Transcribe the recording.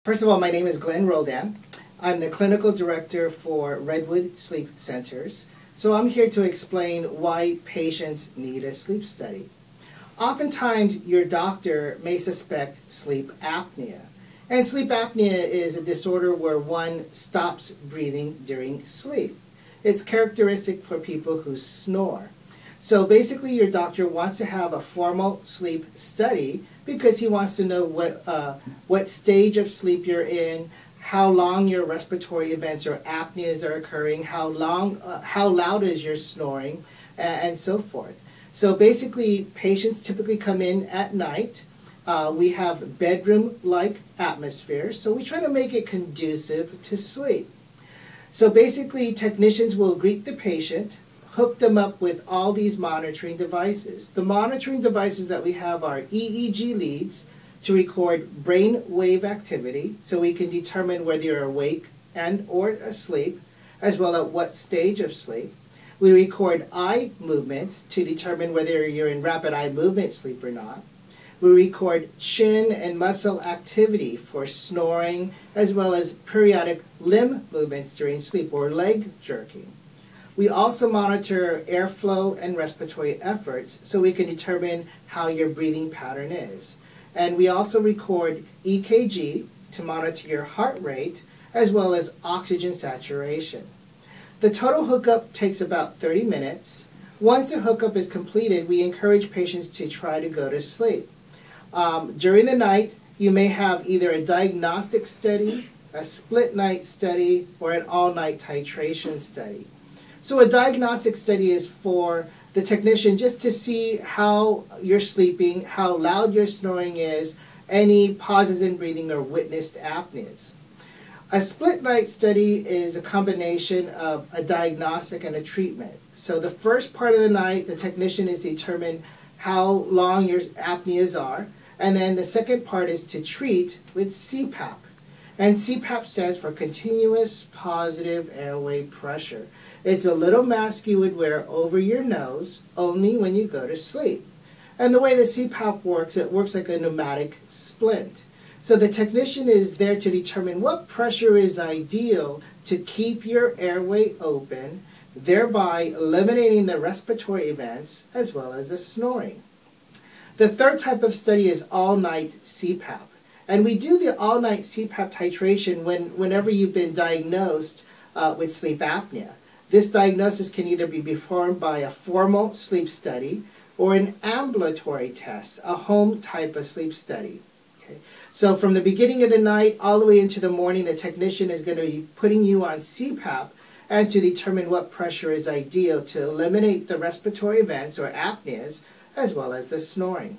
First of all, my name is Glenn Roldan. I'm the clinical director for Redwood Sleep Centers. So I'm here to explain why patients need a sleep study. Oftentimes, your doctor may suspect sleep apnea. And sleep apnea is a disorder where one stops breathing during sleep. It's characteristic for people who snore. So basically, your doctor wants to have a formal sleep study because he wants to know what stage of sleep you're in, how long your respiratory events or apneas are occurring, how loud is your snoring, and so forth. So basically, patients typically come in at night. We have bedroom-like atmosphere, so we try to make it conducive to sleep. So basically, technicians will greet the patient, hook them up with all these monitoring devices. The monitoring devices that we have are EEG leads to record brain wave activity, so we can determine whether you're awake and or asleep, as well as what stage of sleep. We record eye movements to determine whether you're in rapid eye movement sleep or not. We record chin and muscle activity for snoring, as well as periodic limb movements during sleep or leg jerking. We also monitor airflow and respiratory efforts so we can determine how your breathing pattern is. And we also record EKG to monitor your heart rate, as well as oxygen saturation. The total hookup takes about 30 minutes. Once a hookup is completed, we encourage patients to try to go to sleep. During the night, you may have either a diagnostic study, a split night study, or an all-night titration study. So a diagnostic study is for the technician just to see how you're sleeping, how loud your snoring is, any pauses in breathing or witnessed apneas. A split night study is a combination of a diagnostic and a treatment. So the first part of the night, the technician is to determine how long your apneas are, and then the second part is to treat with CPAP. And CPAP stands for Continuous Positive Airway Pressure. It's a little mask you would wear over your nose only when you go to sleep. And the way the CPAP works, it works like a pneumatic splint. So the technician is there to determine what pressure is ideal to keep your airway open, thereby eliminating the respiratory events as well as the snoring. The third type of study is all-night CPAP. And we do the all-night CPAP titration whenever you've been diagnosed with sleep apnea. This diagnosis can either be performed by a formal sleep study or an ambulatory test, a home type of sleep study. Okay. So from the beginning of the night all the way into the morning, the technician is going to be putting you on CPAP and to determine what pressure is ideal to eliminate the respiratory events or apneas as well as the snoring.